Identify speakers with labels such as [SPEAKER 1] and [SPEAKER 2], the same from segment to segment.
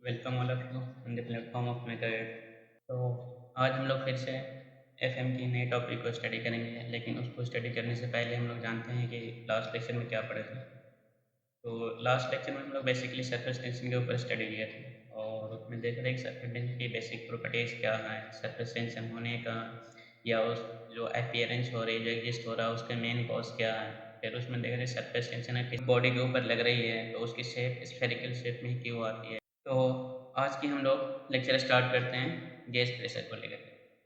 [SPEAKER 1] Welcome all of you on the platform of my guide. तो आज हम लोग फिर से एफएम की नए टॉपिक को स्टडी करेंगे, लेकिन उसको स्टडी करने से पहले हम लोग जानते हैं कि लास्ट लेक्चर में क्या पढ़े थे। तो लास्ट लेक्चर में हम लोग बेसिकली सरफेस टेंशन के ऊपर स्टडी किया था और उसमें देखा था कि सरफेस टेंशन की बेसिक प्रॉपर्टीज़ क्या है, सरफेस टेंशन होने का या उस जो अपीयरेंस हो रही है, जो एग्जिस्ट हो रहा है, उसके मेन कॉज क्या है। फिर उसमें देखा था सरफेस टेंशन है किस बॉडी के ऊपर लग रही है तो उसकी शेप स्फेरिकल शेप में ही क्यों आती है। तो आज की हम लोग लेक्चर स्टार्ट करते हैं गैस प्रेशर को लेकर।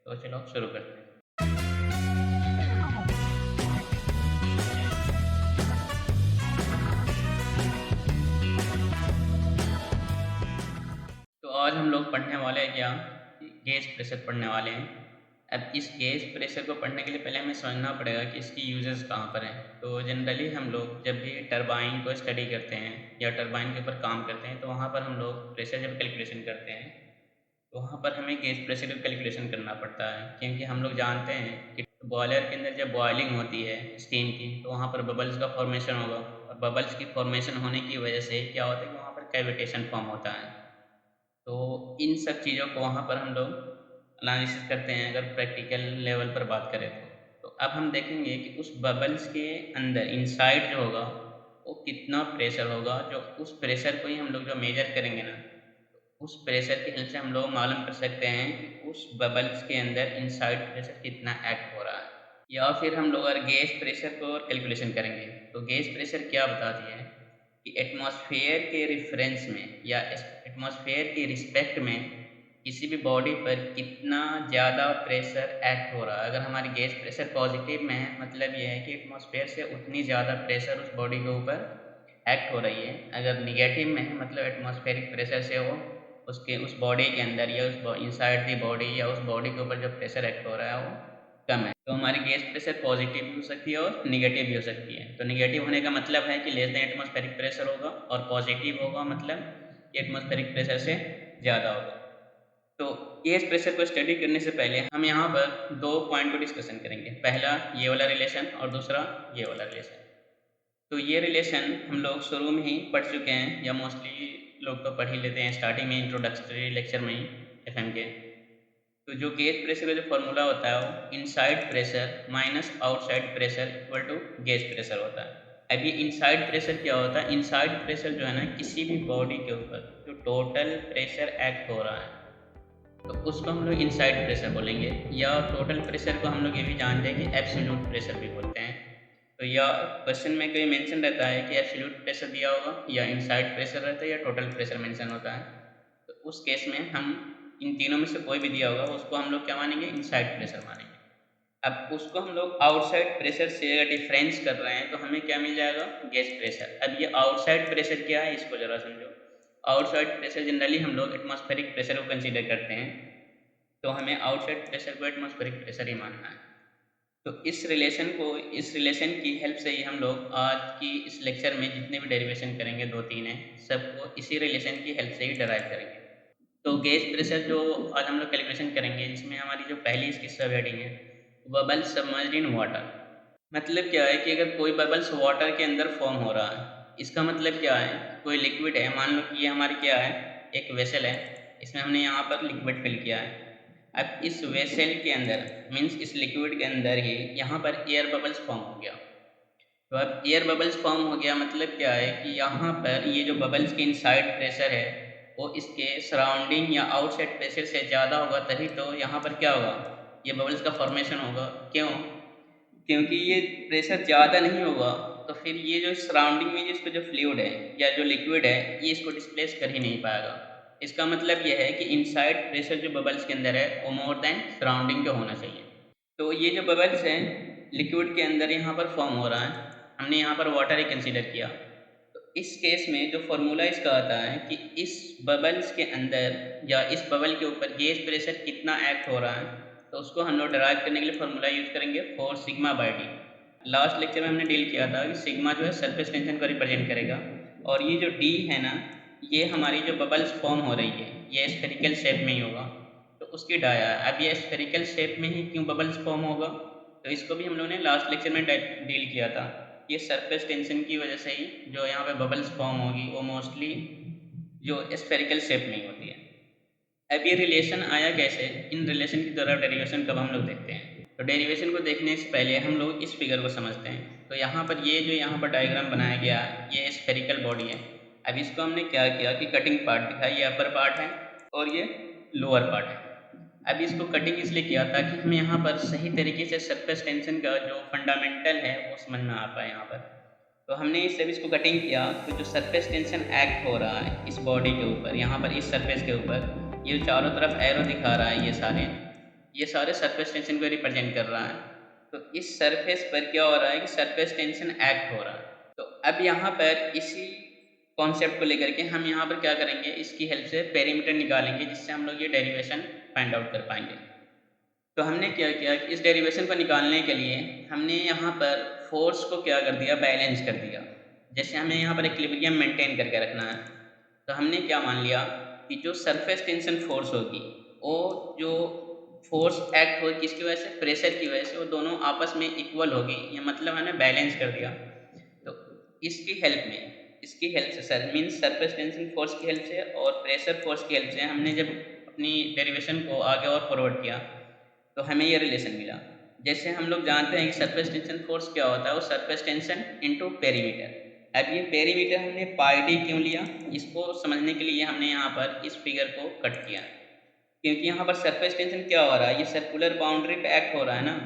[SPEAKER 1] तो चलो शुरू करते हैं। तो आज हम लोग पढ़ने वाले हैं क्या, गैस प्रेशर पढ़ने वाले हैं। अब इस गैस प्रेशर को पढ़ने के लिए पहले हमें समझना पड़ेगा कि इसकी यूजेस कहाँ पर हैं। तो जनरली हम लोग जब भी टरबाइन को स्टडी करते हैं या टरबाइन के ऊपर काम करते हैं तो वहाँ पर हम लोग प्रेशर जब कैलकुलेशन करते हैं तो वहाँ पर हमें गैस प्रेशर का कैलकुलेशन करना पड़ता है, क्योंकि हम लोग जानते हैं कि बॉयलर के अंदर जब बॉयलिंग होती है स्टीम की तो वहाँ पर बबल्स का फॉर्मेशन होगा और बबल्स की फॉर्मेशन होने की वजह से क्या होता है कि वहाँ पर कैविटेशन फॉर्म होता है। तो इन सब चीज़ों को वहाँ पर हम लोग एनालिसिस करते हैं अगर प्रैक्टिकल लेवल पर बात करें तो। तो अब हम देखेंगे कि उस बबल्स के अंदर इनसाइड जो होगा वो कितना प्रेशर होगा, जो उस प्रेशर को ही हम लोग जो मेजर करेंगे ना, उस प्रेशर की हेल्प से हम लोग मालूम कर सकते हैं कि उस बबल्स के अंदर इनसाइड प्रेशर कितना एक्ट हो रहा है। या फिर हम लोग अगर गैस प्रेशर को कैलकुलेशन करेंगे तो गैस प्रेशर क्या बताती है कि एटमॉस्फेयर के रेफरेंस में या एटमॉस्फेयर के रिस्पेक्ट में किसी भी बॉडी पर कितना ज़्यादा प्रेशर एक्ट हो रहा है। अगर हमारी गैस प्रेशर पॉजिटिव में है मतलब ये है कि एटमॉस्फेयर से उतनी ज़्यादा प्रेशर उस बॉडी के ऊपर एक्ट हो रही है। अगर निगेटिव में है मतलब एटमॉस्फेरिक प्रेशर से वो उसके उस बॉडी के अंदर या उस इनसाइड द बॉडी या उस बॉडी के ऊपर जो प्रेशर एक्ट हो रहा है वो कम है। तो हमारी गैस प्रेशर पॉजिटिव भी हो सकती है और निगेटिव भी हो सकती है। तो निगेटिव होने का मतलब है कि लेस देन एटमॉस्फेरिक प्रेशर होगा और पॉजिटिव होगा मतलब कि एटमॉस्फेरिक प्रेशर से ज़्यादा होगा। तो गैस प्रेशर को स्टडी करने से पहले हम यहाँ पर दो पॉइंट को डिस्कशन करेंगे। पहला ये वाला रिलेशन और दूसरा ये वाला रिलेशन। तो ये रिलेशन हम लोग शुरू में ही पढ़ चुके हैं या मोस्टली लोग तो पढ़ ही लेते हैं स्टार्टिंग में इंट्रोडक्टरी लेक्चर में ही एफएम के। तो जो गेज प्रेशर का जो फॉर्मूला होता है वो inside pressure minus outside pressure equal to gauge pressure होता है। अब ये इनसाइड प्रेशर क्या होता है, इनसाइड प्रेशर जो है ना किसी भी बॉडी के ऊपर जो टोटल प्रेशर एक्ट हो रहा है तो उसको हम लोग इनसाइड प्रेशर बोलेंगे। या टोटल प्रेशर को हम लोग ये भी जानते हैं कि एब्सोल्यूट प्रेशर भी बोलते हैं। तो या क्वेश्चन में कहीं मेंशन रहता है कि एब्सोल्यूट प्रेशर दिया होगा या इनसाइड प्रेशर रहता है या टोटल प्रेशर मेंशन होता है। तो उस केस में हम इन तीनों में से कोई भी दिया होगा उसको हम लोग क्या मानेंगे, इनसाइड प्रेशर मानेंगे। अब उसको हम लोग आउटसाइड प्रेशर से अगर डिफरेंस कर रहे हैं तो हमें क्या मिल जाएगा, गैस प्रेशर। अब ये आउटसाइड प्रेशर क्या है इसको जरा समझो। आउटसाइड प्रेशर जनरली हम लोग एटमॉस्फेरिक प्रेशर को कंसीडर करते हैं, तो हमें आउटसाइड प्रेशर को एटमॉस्फेरिक प्रेशर ही मानना है। तो इस रिलेशन की हेल्प से ही हम लोग आज की इस लेक्चर में जितने भी डेरिवेशन करेंगे दो तीन है सबको इसी रिलेशन की हेल्प से ही डराइव करेंगे। तो गैस प्रेशर जो आज हम लोग कैलकुलेशन करेंगे जिसमें हमारी जो पहली इसकी सब हेडिंग है बबल सबमर्ज्ड इन वाटर। मतलब क्या है कि अगर कोई बबल्स वाटर के अंदर फॉर्म हो रहा है, इसका मतलब क्या है, कोई लिक्विड है, मान लो कि ये हमारी क्या है, एक वेसल है, इसमें हमने यहाँ पर लिक्विड फिल किया है। अब इस वेसल के अंदर मीन्स इस लिक्विड के अंदर ही यहाँ पर एयर बबल्स फॉर्म हो गया। तो अब एयर बबल्स फॉर्म हो गया मतलब क्या है कि यहाँ पर ये जो बबल्स के इनसाइड प्रेशर है वो इसके सराउंडिंग या आउटसाइड प्रेशर से ज़्यादा होगा, तभी तो यहाँ पर क्या होगा, ये बबल्स का फॉर्मेशन होगा। क्यों, क्योंकि ये प्रेशर ज़्यादा नहीं होगा तो फिर ये जो सराउंडिंग में जिसका जो फ्लूइड है या जो लिक्विड है ये इसको डिस्प्लेस कर ही नहीं पाएगा। इसका मतलब ये है कि इनसाइड प्रेशर जो बबल्स के अंदर है वो मोर देन सराउंडिंग का होना चाहिए। तो ये जो बबल्स हैं लिक्विड के अंदर यहाँ पर फॉर्म हो रहा है, हमने यहाँ पर वाटर ही कंसीडर किया। तो इस केस में जो फॉर्मूला इसका आता है कि इस बबल्स के अंदर या इस बबल के ऊपर गेज प्रेशर कितना एक्ट हो रहा है, तो उसको हम लोग डराइव करने के लिए फॉर्मूला यूज़ करेंगे four sigma by D. Last lecture में हमने डील किया था कि सिग्मा जो है सरफेस टेंशन को रिप्रेजेंट करेगा और ये जो डी है ना ये हमारी जो बबल्स फॉर्म हो रही है ये स्फेरिकल शेप में ही होगा। तो उसकी डाया अब ये स्फेरिकल शेप में ही क्यों बबल्स फॉर्म होगा, तो इसको भी हम लोगों ने लास्ट लेक्चर में डील किया था। ये सरफेस टेंशन की वजह से ही जो यहाँ पे बबल्स फॉर्म होगी वो मोस्टली जो स्फेरिकल शेप नहीं होती है। अब ये रिलेशन आया कैसे, इन रिलेशन की तरफ डेरिवेशन कब हम लोग देखते हैं। तो डेरिवेशन को देखने से पहले हम लोग इस फिगर को समझते हैं। तो यहाँ पर ये जो यहाँ पर डायग्राम बनाया गया, ये स्फेरिकल बॉडी है। अब इसको हमने क्या किया कि कटिंग पार्ट दिखा, ये अपर पार्ट है और ये लोअर पार्ट है। अब इसको कटिंग इसलिए किया ताकि हमें यहाँ पर सही तरीके से सरफेस टेंशन का जो फंडामेंटल है वो समझ में आ पाए यहाँ पर। तो हमने जब इसको कटिंग किया तो जो सरफेस टेंशन एक्ट हो रहा है इस बॉडी के ऊपर, यहाँ पर इस सरफेस के ऊपर, ये चारों तरफ एरो दिखा रहा है, ये सारे सरफेस टेंशन को रिप्रेजेंट कर रहा है। तो इस सरफेस पर क्या हो रहा है कि सरफेस टेंशन एक्ट हो रहा है। तो अब यहाँ पर इसी कॉन्सेप्ट को लेकर के हम यहाँ पर क्या करेंगे, इसकी हेल्प से पेरीमीटर निकालेंगे, जिससे हम लोग ये डेरिवेशन फाइंड आउट कर पाएंगे। तो हमने क्या किया कि इस डेरिवेशन को निकालने के लिए हमने यहाँ पर फोर्स को क्या कर दिया, बैलेंस कर दिया। जैसे हमें यहाँ पर इक्विलिब्रियम मेंटेन करके रखना है, तो हमने क्या मान लिया कि जो सरफेस टेंशन फोर्स होगी, वो जो फोर्स एक्ट होगी किसकी वजह से, प्रेशर की वजह से, वो दोनों आपस में इक्वल होगी। ये मतलब हमने बैलेंस कर दिया। तो इसकी हेल्प से sir means surface tension force की हेल्प से और प्रेशर फोर्स की हेल्प से हमने जब अपनी डेरिवेशन को आगे और फॉरवर्ड किया तो हमें ये रिलेशन मिला। जैसे हम लोग जानते हैं कि सरफेस टेंशन फोर्स क्या होता है, वो सरफेस टेंशन इनटू पेरीमीटर। अब ये पेरीमीटर हमने पाई डी क्यों लिया, इसको समझने के लिए हमने यहाँ पर इस फिगर को कट किया, क्योंकि यहाँ पर सरफेस टेंशन क्या हो रहा है, ये सर्कुलर बाउंड्री पे एक्ट हो रहा है ना।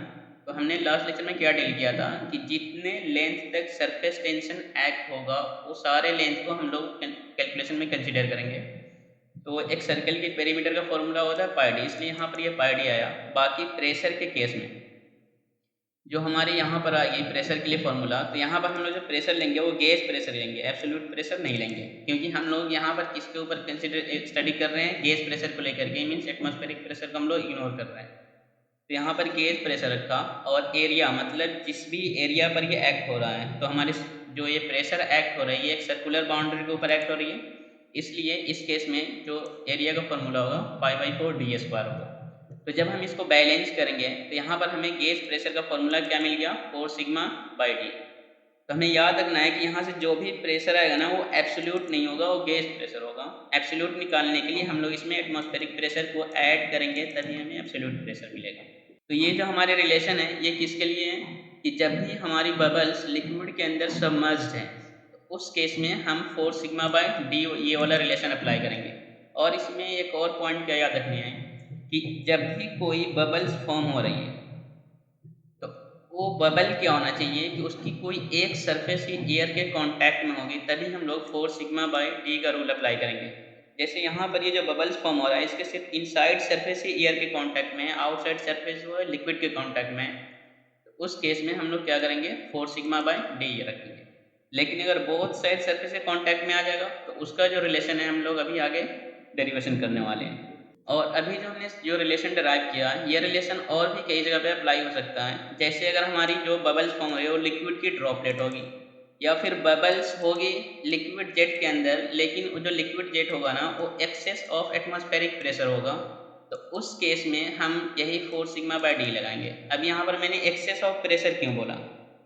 [SPEAKER 1] तो हमने लास्ट लेक्चर में क्या डील किया था कि जितने लेंथ तक सरफेस टेंशन एक्ट होगा वो सारे लेंथ को हम लोग कैलकुलेशन में कंसीडर करेंगे। तो एक सर्कल के पेरीमीटर का फॉर्मूला होता है पाई डी, इसलिए यहाँ पर ये पाई डी आया। बाकी प्रेशर के केस में जो हमारे यहाँ पर आ गई प्रेशर के लिए फॉर्मूला, तो यहाँ पर हम लोग जो प्रेशर लेंगे वो गेज प्रेशर लेंगे, एब्सोल्यूट प्रेशर नहीं लेंगे, क्योंकि हम लोग यहाँ पर किसके ऊपर कंसिडर स्टडी कर रहे हैं, गेज प्रेशर को लेकर के, मीन्स एटमॉस्फेरिक प्रेशर को हम लोग इग्नोर कर रहे हैं। तो यहाँ पर गेज प्रेशर रखा और एरिया, मतलब जिस भी एरिया पर ये एक्ट हो रहा है, तो हमारे जो ये प्रेशर एक्ट हो रही है ये एक सर्कुलर बाउंड्री के ऊपर एक्ट हो रही है, इसलिए इस केस में जो एरिया का फॉर्मूला होगा पाई/4 डी स्क्वायर होगा। तो जब हम इसको बैलेंस करेंगे तो यहाँ पर हमें गेज प्रेशर का फॉर्मूला क्या मिल गया, 4 सिग्मा बाई डी। तो हमें याद रखना है कि यहाँ से जो भी प्रेशर आएगा ना वो एब्सोल्यूट नहीं होगा, वो गेज प्रेशर होगा। एब्सोल्यूट निकालने के लिए हम लोग इसमें एटमॉस्फेरिक प्रेशर को ऐड करेंगे, तभी हमें एब्सोल्यूट प्रेशर मिलेगा। तो ये जो हमारे रिलेशन है ये किसके लिए है कि जब भी हमारी बबल्स लिक्विड के अंदर सबमर्ज्ड है तो उस केस में हम 4 सिग्मा बाई डी ये वाला रिलेशन अप्लाई करेंगे। और इसमें एक और पॉइंट क्या याद रखनी है कि जब भी कोई बबल्स फॉर्म हो रही है तो वो बबल क्या होना चाहिए कि उसकी कोई एक सरफेस ही एयर के कांटेक्ट में होगी, तभी हम लोग 4 सिग्मा बाई डी का रूल अप्लाई करेंगे। जैसे यहाँ पर ये जो बबल्स फॉर्म हो रहा है इसके सिर्फ इनसाइड सरफेस ही एयर के कांटेक्ट में है, आउटसाइड सरफेस जो है लिक्विड के कांटेक्ट में है। तो उस केस में हम लोग क्या करेंगे, 4 सिग्मा बाई डी ये रखेंगे। लेकिन अगर बोथ साइड सरफेस के कांटेक्ट में आ जाएगा तो उसका जो रिलेशन है हम लोग अभी आगे डेरिवेशन करने वाले हैं। और अभी जो हमने जो रिलेशन डिराइव किया ये रिलेशन और भी कई जगह पे अप्लाई हो सकता है। जैसे अगर हमारी जो बबल्स फॉर्म हो रही है वो लिक्विड की ड्रॉपलेट होगी, या फिर बबल्स होगी लिक्विड जेट के अंदर, लेकिन वो जो लिक्विड जेट होगा ना वो एक्सेस ऑफ एटमॉस्फेरिक प्रेशर होगा, तो उस केस में हम यही 4 सिग्मा बाई डी लगाएंगे। अब यहाँ पर मैंने एक्सेस ऑफ प्रेशर क्यों बोला,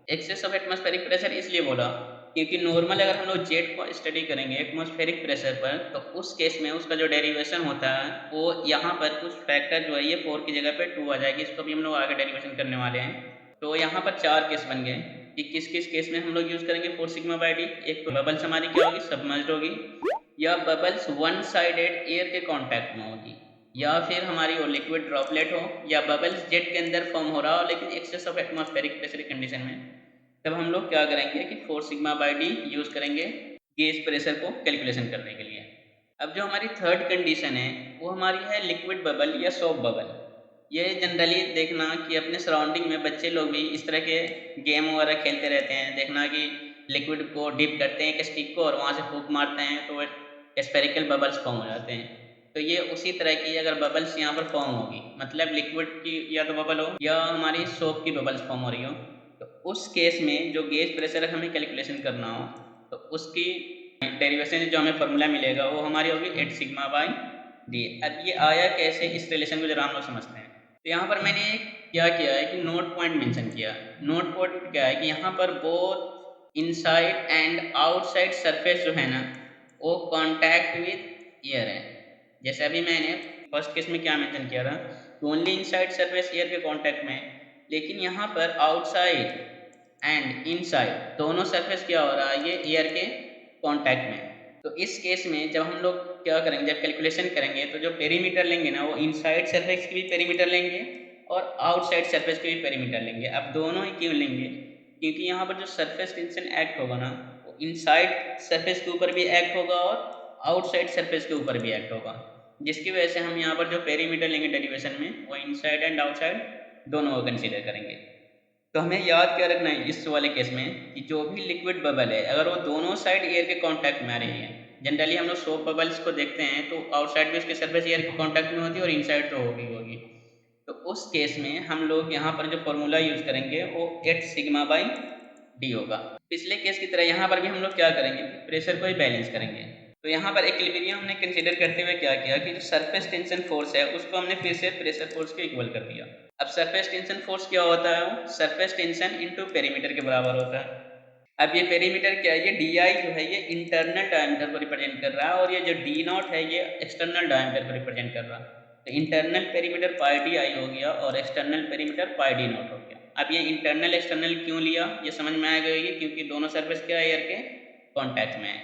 [SPEAKER 1] एक्सेस ऑफ एटमॉस्फेरिक प्रेशर इसलिए बोला क्योंकि नॉर्मल अगर हम लोग जेट को स्टडी करेंगे एटमॉस्फेरिक प्रेशर पर तो उस केस में उसका जो डेरिवेशन होता है वो यहाँ पर कुछ फैक्टर जो है ये 4 की जगह पे 2 आ जाएगी, इसको भी हम लोग आगे डेरिवेशन करने वाले हैं। तो यहाँ पर 4 केस बन गए कि किस किस केस में हम लोग यूज़ करेंगे 4 सिग्मा बाई डी। एक तो बबल्स हमारी क्या होगी, सबमर्ज्ड होगी, या बबल्स वन साइडेड एयर के कॉन्टैक्ट में होगी, या फिर हमारी वो लिक्विड ड्रॉपलेट हो, या बबल्स जेट के अंदर फॉर्म हो रहा हो लेकिन excess of atmospheric pressure condition में। तब हम लोग क्या करेंगे कि 4 सिग्मा बाई डी यूज़ करेंगे गेज प्रेशर को कैलकुलेशन करने के लिए। अब जो हमारी थर्ड कंडीशन है वो हमारी है लिक्विड बबल या सॉफ्ट बबल। ये जनरली देखना कि अपने सराउंडिंग में बच्चे लोग भी इस तरह के गेम वगैरह खेलते रहते हैं, देखना कि लिक्विड को डिप करते हैं एक स्टिक को और वहाँ से फूंक मारते हैं तो स्फेरिकल बबल्स फॉर्म हो जाते हैं। तो ये उसी तरह की अगर बबल्स यहाँ पर फॉर्म होगी, मतलब लिक्विड की या तो बबल हो या हमारी सोप की बबल्स फॉर्म हो रही हो, तो उस केस में जो गेज प्रेशर हमें कैलकुलेशन करना हो तो उसकी डेरिवेशन जो हमें फॉर्मूला मिलेगा वो हमारी होगी 8 सिग्मा बाई डी। अब ये आया कैसे, इस रिलेशन को जरा हम लोग समझते हैं। तो यहाँ पर मैंने क्या किया है कि नोट पॉइंट मेंशन किया। नोट पॉइंट क्या है कि यहाँ पर both inside and outside surface जो है ना वो कॉन्टैक्ट विद एयर है। जैसे अभी मैंने फर्स्ट केस में क्या मेंशन किया था कि ओनली इनसाइड सरफेस एयर के कॉन्टैक्ट में है, लेकिन यहाँ पर आउटसाइड एंड इनसाइड दोनों सरफेस क्या हो रहा है, ये एयर के कॉन्टैक्ट में है। तो इस केस में जब हम लोग क्या करेंगे, जब कैलकुलेशन करेंगे तो जो पेरीमीटर लेंगे ना, वो इनसाइड सरफेस की भी पेरीमीटर लेंगे और आउटसाइड सरफेस के भी पेरीमीटर लेंगे। अब दोनों ही क्यों लेंगे, क्योंकि यहाँ पर जो सरफेस टेंशन एक्ट होगा ना, वो इनसाइड सरफेस के ऊपर भी एक्ट होगा और आउटसाइड सरफेस के ऊपर भी एक्ट होगा, जिसकी वजह से हम यहाँ पर जो पेरीमीटर लेंगे डेरिवेशन में, वो इनसाइड एंड आउटसाइड दोनों को कंसीडर करेंगे। तो हमें याद क्या रखना है इस वाले केस में कि जो भी लिक्विड बबल है, अगर वो दोनों साइड एयर के कांटेक्ट में आ रही है, जनरली हम लोग सोप बबल्स को देखते हैं तो आउटसाइड भी उसके सरफेस एयर के कांटेक्ट में होती है और इनसाइड तो होगी होगी। तो उस केस में हम लोग यहाँ पर जो फॉर्मूला यूज करेंगे वो 8 सिग्मा बाई डी होगा। पिछले केस की तरह यहाँ पर भी हम लोग क्या करेंगे, प्रेशर को ही बैलेंस करेंगे। तो यहाँ पर इक्विलिब्रियम हमने कंसीडर करते हुए क्या किया कि जो सरफेस टेंशन फोर्स है उसको हमने फिर से प्रेशर फोर्स के इक्वल कर दिया। अब सरफेस टेंशन फोर्स क्या होता है, वो सरफेस टेंशन इनटू पेरीमीटर के बराबर होता है। अब ये पेरीमीटर क्या है, ये डी आई जो है ये इंटरनल डायमीटर को रिप्रेजेंट कर रहा है और ये जो डी नॉट है ये एक्सटर्नल डायमीटर को रिप्रेजेंट कर रहा है। तो internal perimeter pi D I हो गया और external perimeter pi D not हो गया। अब ये इंटरनल एक्सटर्नल क्यों लिया, ये समझ में आ गई, क्योंकि दोनों सरफेस क्या है, एयर के कॉन्टैक्ट में है।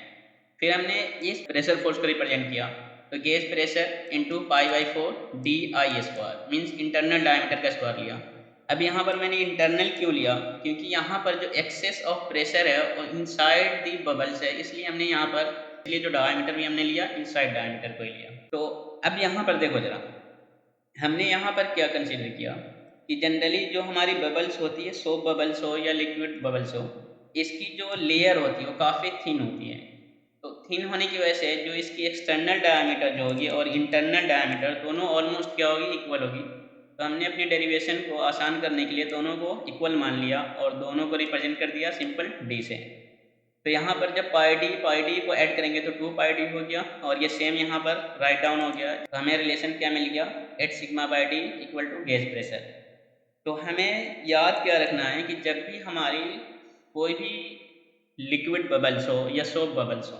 [SPEAKER 1] फिर हमने इस प्रेशर फोर्स को रिप्रेजेंट किया, तो gauge pressure into pi by 4 D I square means internal diameter का स्क्वायर लिया। अब यहाँ पर मैंने इंटरनल क्यों लिया, क्योंकि यहाँ पर जो एक्सेस ऑफ प्रेशर है वो इनसाइड दी बबल्स है, इसलिए हमने यहाँ पर, इसलिए जो डायमीटर भी हमने लिया इनसाइड डायमीटर को ही लिया। तो अब यहाँ पर देखो जरा, हमने यहाँ पर क्या कंसीडर किया कि जनरली जो हमारी बबल्स होती है, सोप बबल्स हो या लिक्विड बबल्स हो, इसकी जो लेयर होती है वो काफ़ी थिन होती है। तो थिन होने की वजह से जो इसकी एक्सटर्नल डायमीटर जो होगी और इंटरनल डायमीटर दोनों ऑलमोस्ट क्या होगी, इक्वल होगी। तो हमने अपनी डेरिवेशन को आसान करने के लिए दोनों को इक्वल मान लिया और दोनों को रिप्रेजेंट कर दिया सिंपल डी से। तो यहाँ पर जब पाई डी को ऐड करेंगे तो 2 पाई डी हो गया और ये सेम यहाँ पर राइट डाउन हो गया। तो हमें रिलेशन क्या मिल गया, 8 sigma by D equal to gauge pressure. तो हमें याद क्या रखना है कि जब भी हमारी कोई भी लिक्विड बबल्स हो या सोप बबल्स हो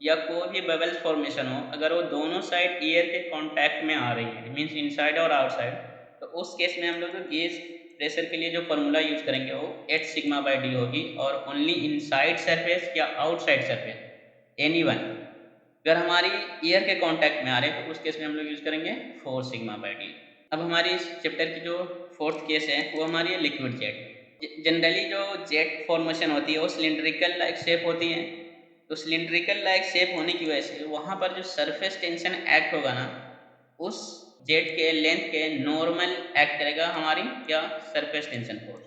[SPEAKER 1] या कोई भी बबल्स फॉर्मेशन हो, अगर वो दोनों साइड एयर के कांटेक्ट में आ रही है मीन्स इनसाइड और आउटसाइड, तो उस केस में हम लोग गेज प्रेशर के लिए जो फॉर्मूला यूज करेंगे वो 8 सिग्मा बाई डी होगी और ओनली इनसाइड सरफेस या आउटसाइड सरफेस एनी वन अगर हमारी एयर के कांटेक्ट में आ रहे हैं तो उस केस में हम लोग यूज करेंगे 4 सिग्मा बाई डी। अब हमारी इस चैप्टर की जो फोर्थ केस है वो हमारी है लिक्विड जेट। जनरली जो जेट फॉर्मेशन होती है वो सिलिंड्रिकल लाइक शेप होती है। तो सिलिंड्रिकल लाइक शेप होने की वजह से वहाँ पर जो सरफेस टेंशन एक्ट होगा ना, उस जेट के लेंथ के नॉर्मल एक्ट करेगा हमारी क्या, सरफेस टेंशन फोर्स।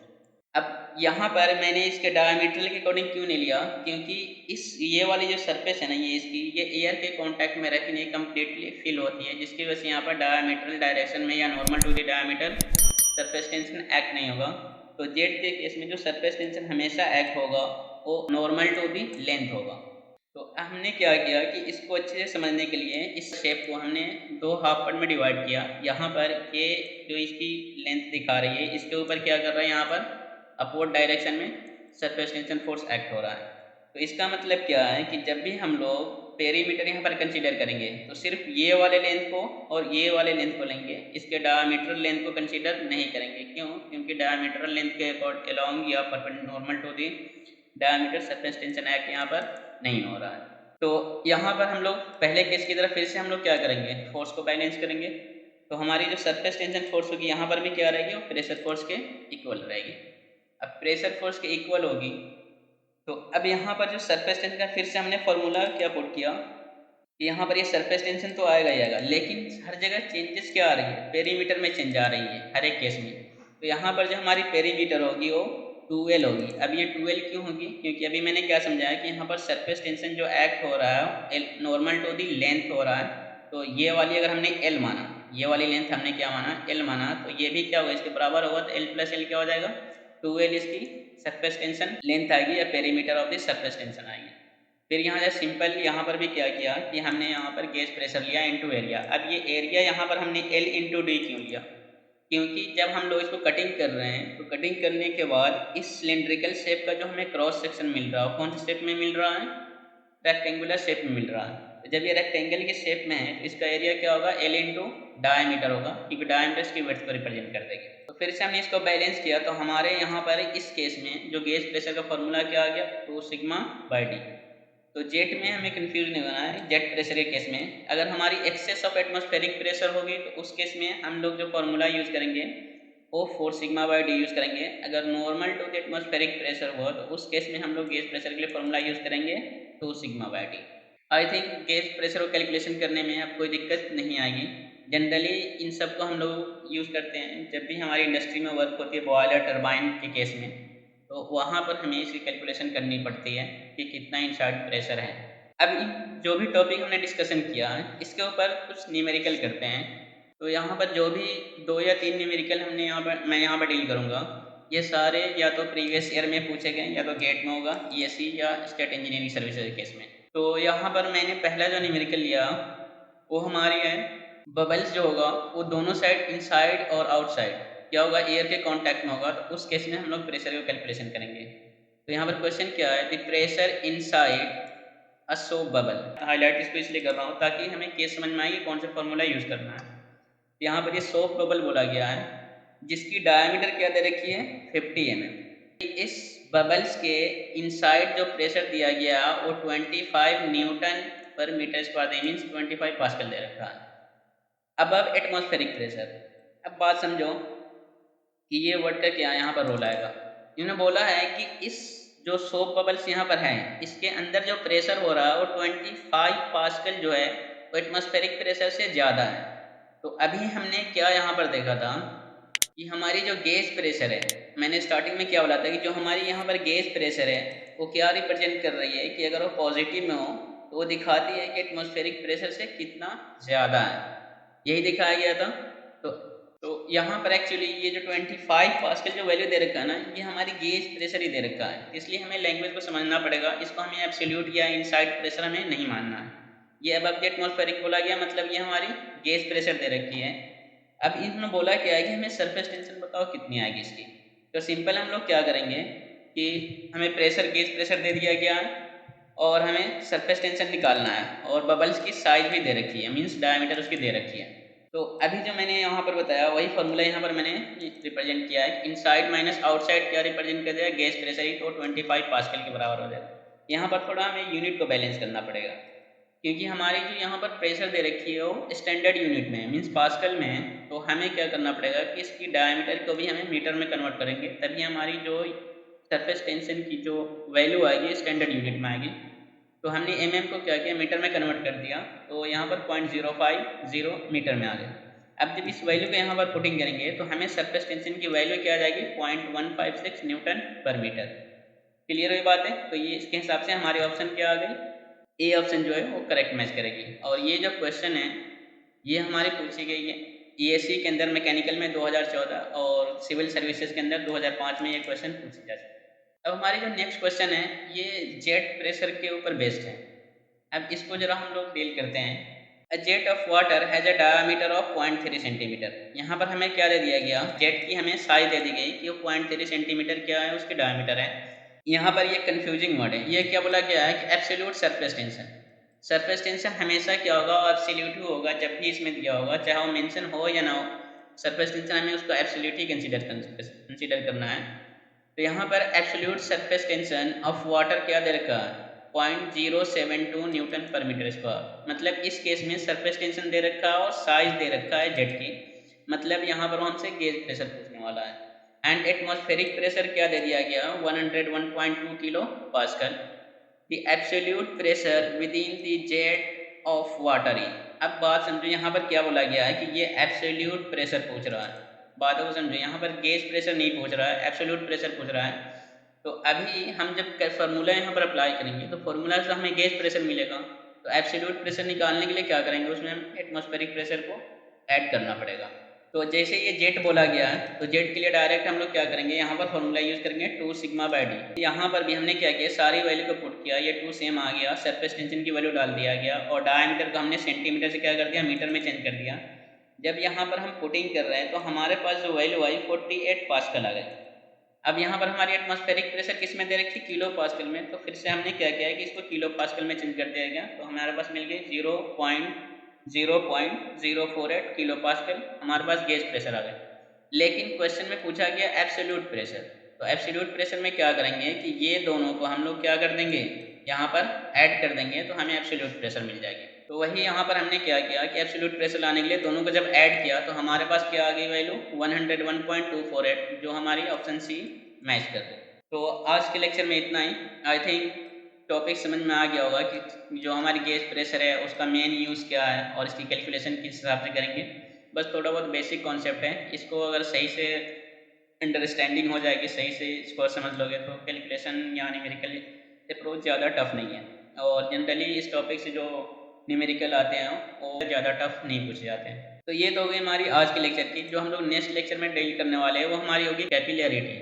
[SPEAKER 1] अब यहाँ पर मैंने इसके डायमीटर के अकॉर्डिंग क्यों नहीं लिया, क्योंकि इस ये वाली जो सरफेस है ना, ये इसकी ये एयर के कांटेक्ट में रहकर नहीं कम्प्लीटली फिल होती है, जिसकी वजह से यहाँ पर डायमीटरल डायरेक्शन में या normal to the diameter surface tension act नहीं होगा। तो जेट के केस में जो सरफेस टेंशन हमेशा एक्ट होगा वो नॉर्मल टू दी लेंथ होगा। तो हमने क्या किया कि इसको अच्छे से समझने के लिए इस शेप को हमने 2 हाफ पार्ट में डिवाइड किया। यहाँ पर ये जो इसकी लेंथ दिखा रही है इसके ऊपर क्या कर रहा है, यहाँ पर अपवर्ड डायरेक्शन में सरफेस टेंशन फोर्स एक्ट हो रहा है। तो इसका मतलब क्या है कि जब भी हम लोग पेरीमीटर यहाँ पर कंसीडर करेंगे तो सिर्फ ये वाले लेंथ को और ये वाले लेंथ को लेंगे, इसके डायमीटरल लेंथ को कंसीडर नहीं करेंगे। क्यों, क्योंकि डायमीटरल लेंथ के अलोंग या normal to the diameter surface tension act यहाँ पर नहीं हो रहा है। तो यहाँ पर हम लोग पहले केस की तरफ फिर से हम लोग क्या करेंगे, फोर्स को बैलेंस करेंगे। तो हमारी जो सरफेस टेंशन फोर्स होगी यहाँ पर भी क्या रहेगी, वो प्रेशर फोर्स के इक्वल रहेगी। अब प्रेशर फोर्स के इक्वल होगी तो अब यहाँ पर जो सरफेस टेंशन का फिर से हमने फॉर्मूला क्या पुट किया कि यहाँ पर ये सरफेस टेंशन तो आएगा ही आएगा, लेकिन हर जगह चेंजेस क्या आ रही है, पेरीमीटर में चेंज आ रही है हर एक केस में। तो यहाँ पर जो हमारी पेरीमीटर होगी वो 2L होगी। अब ये 2L क्यों होगी, क्योंकि अभी मैंने क्या समझाया कि यहाँ पर सरफेस टेंशन जो एक्ट हो रहा है नॉर्मल टू दी लेंथ हो रहा है। तो ये वाली अगर हमने L माना, ये वाली लेंथ हमने क्या माना, L माना, तो ये भी क्या होगा, इसके बराबर होगा। तो L प्लस L क्या हो जाएगा, 2L इसकी सरफेस टेंशन लेंथ आएगी या perimeter of the surface tension आएगी। फिर यहाँ से सिंपल यहाँ पर भी क्या किया कि हमने यहाँ पर गेज प्रेशर लिया इनटू एरिया। अब ये एरिया यहाँ पर हमने L इंटू डी क्यों लिया, क्योंकि जब हम लोग इसको कटिंग कर रहे हैं तो कटिंग करने के बाद इस सिलेंड्रिकल शेप का जो हमें क्रॉस सेक्शन मिल रहा है कौन से शेप में मिल रहा है, रेक्टेंगुलर शेप में मिल रहा है। तो जब ये रेक्टेंगल के शेप में है तो इसका एरिया क्या होगा, L इंटू डायमीटर होगा, क्योंकि डायमीटर इसकी विड्थ को रिप्रेजेंट कर देगी। तो फिर से हमने इसको बैलेंस किया तो हमारे यहाँ पर इस केस में जो गेज प्रेशर का फॉर्मूला क्या आ गया, 2 सिग्मा बाई डी। तो जेट में हमें कंफ्यूज नहीं होना है। जेट प्रेशर के केस में अगर हमारी एक्सेस ऑफ एटमॉस्फेरिक प्रेशर होगी तो उस केस में हम लोग जो फॉर्मूला यूज़ करेंगे वो 4 सिग्मा बाई डी यूज़ करेंगे। अगर normal to the atmospheric pressure हुआ तो उस केस में हम लोग गेज प्रेशर के लिए फॉर्मूला यूज़ करेंगे 2 sigma by D. I think gauge pressure को कैलकुलेशन करने में अब कोई दिक्कत नहीं आएगी। जनरली इन सब को हम लोग यूज़ करते हैं जब भी हमारी इंडस्ट्री में वर्क होती है बॉयलर टरबाइन के केस में, तो वहाँ पर हमें इसकी कैलकुलेशन करनी पड़ती है कि कितना इनसाइड प्रेशर है। अब जो भी टॉपिक हमने डिस्कशन किया है इसके ऊपर कुछ न्यूमेरिकल करते हैं। तो यहाँ पर जो भी 2 या 3 न्यूमेरिकल मैं यहाँ पर डील करूँगा, ये सारे या तो प्रीवियस ईयर में पूछे गए या तो गेट में होगा, ESE या स्टेट इंजीनियरिंग सर्विसेज के केस में। तो यहाँ पर मैंने पहला जो न्यूमेरिकल लिया वो हमारी है बबल्स जो होगा वो दोनों साइड इनसाइड और आउटसाइड क्या होगा, एयर के कांटेक्ट में होगा, तो उस केस में हम लोग प्रेशर को कैलकुलेशन करेंगे। तो यहाँ पर क्वेश्चन क्या है, the pressure inside a soap bubble. Highlight इसको इसलिए कर रहा हूँ ताकि हमें केस समझ में आए कि कौन सा फॉर्मूला यूज़ करना है। यहाँ पर ये सोप बबल बोला गया है जिसकी डायमीटर क्या दे रखी है, 50 mm। इस बबल्स के इनसाइड जो प्रेशर दिया गया वो 25 न्यूटन पर मीटर स्क्वायर, मीन्स 25 पास्कल दे रखा है अबव एटमॉस्फेरिक प्रेशर। अब बात समझो कि ये वर्ड का क्या यहाँ पर रोल आएगा। इन्होंने बोला है कि इस जो सोप बबल्स यहाँ पर हैं इसके अंदर जो प्रेशर हो रहा है वो 25 पास्कल जो है वो एटमॉस्फेरिक प्रेशर से ज़्यादा है। तो अभी हमने क्या यहाँ पर देखा था कि हमारी जो गैस प्रेशर है, मैंने स्टार्टिंग में क्या बोला था कि जो हमारी यहाँ पर गैस प्रेशर है वो क्या रिप्रेजेंट कर रही है कि अगर वो पॉजिटिव में हो तो वो दिखाती है कि एटमॉस्फेरिक प्रेशर से कितना ज़्यादा है, यही दिखाया गया था। तो यहाँ पर एक्चुअली ये जो 25 पास्कल जो वैल्यू दे रखा है ना, ये हमारी गेज प्रेशर ही दे रखा है, इसलिए हमें लैंग्वेज को समझना पड़ेगा। इसको हमें एब्सोल्यूट या इनसाइड प्रेशर हमें नहीं मानना है। ये अबव द एटमॉस्फेरिक बोला गया मतलब ये हमारी गेज प्रेशर दे रखी है। अब इन्होंने बोला क्या है कि हमें सरफेस टेंशन बताओ कितनी आएगी इसकी। तो सिंपल हम लोग क्या करेंगे कि हमें प्रेशर गेज प्रेशर दे दिया गया है और हमें सरफेस टेंशन निकालना है और बबल्स की साइज भी दे रखी है, मीन्स डायमीटर उसकी दे रखी है। तो अभी जो मैंने यहाँ पर बताया वही फॉर्मूला यहाँ पर मैंने रिप्रेजेंट किया है। इनसाइड माइनस आउटसाइड क्या रिप्रेजेंट कर दिया, गैस प्रेशर ही, तो 25 पास्कल के बराबर हो जाएगा। यहाँ पर थोड़ा हमें यूनिट को बैलेंस करना पड़ेगा क्योंकि हमारी जो यहाँ पर प्रेशर दे रखी है वो स्टैंडर्ड यूनिट में मीन्स पास्कल में है। तो हमें क्या करना पड़ेगा कि इसकी डायमीटर को भी हमें मीटर में कन्वर्ट करेंगे, तभी हमारी जो सरफेस टेंशन की जो वैल्यू आएगी स्टैंडर्ड यूनिट में आएगी। तो हमने को क्या किया, मीटर में कन्वर्ट कर दिया, तो यहाँ पर 0.050 मीटर में आ गया। अब जब इस वैल्यू को यहाँ पर पुटिंग करेंगे तो हमें सरफेस टेंशन की वैल्यू क्या आ जाएगी, 0.156 न्यूटन पर मीटर। क्लियर हुई बात है। तो ये इसके हिसाब से हमारी ऑप्शन क्या आ गई, ए ऑप्शन जो है वो करेक्ट मैच करेगी। और ये जो क्वेश्चन है ये हमारी पूछी गई है ESE के अंदर, मैकेनिकल में 2014 और सिविल सर्विसेज के अंदर 2005 में ये क्वेश्चन पूछी जा सकती है। अब हमारी जो नेक्स्ट क्वेश्चन है ये जेट प्रेशर के ऊपर बेस्ड है। अब इसको जरा हम लोग डील करते हैं। A jet of water has a diameter of 0.3 centimetre. यहाँ पर हमें क्या दे दिया गया, जेट की हमें साइज दे दी गई कि वो 0.3 सेंटीमीटर क्या है, उसकी डायमीटर है। यहाँ पर ये कंफ्यूजिंग वर्ड है, ये क्या बोला गया है कि absolute surface tension. Surface tension हमेशा क्या होगा, एब्सोल्यूट ही होगा जब भी इसमें दिया होगा, चाहे वो मेंशन हो या ना हो। सरफेस टेंशन हमें उसको एब्सोल्यूट ही कंसीडर करना है। तो यहाँ पर absolute surface tension of water क्या दे रखा है, 0.072 न्यूटन पर मीटर स्क्वायर। मतलब इस केस में सरफेस टेंशन दे रखा है और साइज दे रखा है जेट की, मतलब यहाँ पर हमसे गेज प्रेशर पूछने वाला है। एंड एटमॉस्फेरिक प्रेशर क्या दे दिया गया, 101.2 kilo pascal. The absolute pressure within the jet of water E. अब बात समझो यहाँ पर क्या बोला गया है कि ये एब्सोल्यूट प्रेशर पूछ रहा है। बातों को समझो, यहाँ पर गेज प्रेशर नहीं पूछ रहा है, एब्सोल्यूट प्रेशर पूछ रहा है। तो अभी हम जब फार्मूला यहाँ पर अप्लाई करेंगे तो फार्मूला से हमें गेज प्रेशर मिलेगा। तो एब्सोल्यूट प्रेशर निकालने के लिए क्या करेंगे, उसमें हम एटमॉस्फेरिक प्रेशर को ऐड करना पड़ेगा। तो जैसे ये जेट बोला गया है तो जेट के लिए डायरेक्ट हम लोग क्या करेंगे, यहाँ पर फॉर्मूला यूज़ करेंगे 2 सिग्मा बाई डी। यहाँ पर भी हमने क्या किया, सारी वैल्यू को पुट किया, ये 2 सेम आ गया, सरफेस टेंशन की वैल्यू डाल दिया गया और डायमीटर को हमने सेंटीमीटर से क्या कर दिया, मीटर में चेंज कर दिया। जब यहाँ पर हम पुटिंग कर रहे हैं तो हमारे पास जो वैल्यू आई 48 पास्कल आ गई। अब यहाँ पर हमारी एटमॉस्फेरिक प्रेशर किस में दे रखी है, किलो पास्कल में। तो फिर से हमने क्या किया है कि इसको किलो पास्कल में चेंज कर दिया गया, तो हमारे पास मिल गई 0.048 किलो पास्कल, हमारे पास गैस प्रेशर आ गया। लेकिन क्वेश्चन में पूछा गया एब्सोल्यूट प्रेशर, तो एब्सोल्यूट प्रेशर में क्या करेंगे कि ये दोनों को हम लोग क्या कर देंगे, यहाँ पर ऐड कर देंगे, तो हमें एब्सोल्यूट प्रेशर मिल जाएगी। तो वही यहाँ पर हमने क्या किया कि एब्सोल्यूट प्रेशर लाने के लिए दोनों को जब ऐड किया तो हमारे पास क्या आ गई वैल्यू 101.248, जो हमारी ऑप्शन सी मैच कर दे। तो आज के लेक्चर में इतना ही। आई थिंक टॉपिक समझ में आ गया होगा कि जो हमारी गैस प्रेशर है उसका मेन यूज़ क्या है और इसकी कैलकुलेशन किस हिसाब से करेंगे। बस थोड़ा बहुत बेसिक कॉन्सेप्ट है, इसको अगर सही से अंडरस्टैंडिंग हो जाएगी, सही से इसको समझ लोगे तो कैलकुलेशन या न्यूमेरिकल अप्रोच ज़्यादा टफ नहीं है। और जनरली इस टॉपिक से जो न्यूमेरिकल आते हैं वो ज़्यादा टफ नहीं पूछे जाते हैं। तो ये तो हो गई हमारी आज के लेक्चर की। जो हम लोग नेक्स्ट लेक्चर में डील करने वाले हैं वो हमारी होगी कैपिलरिटी।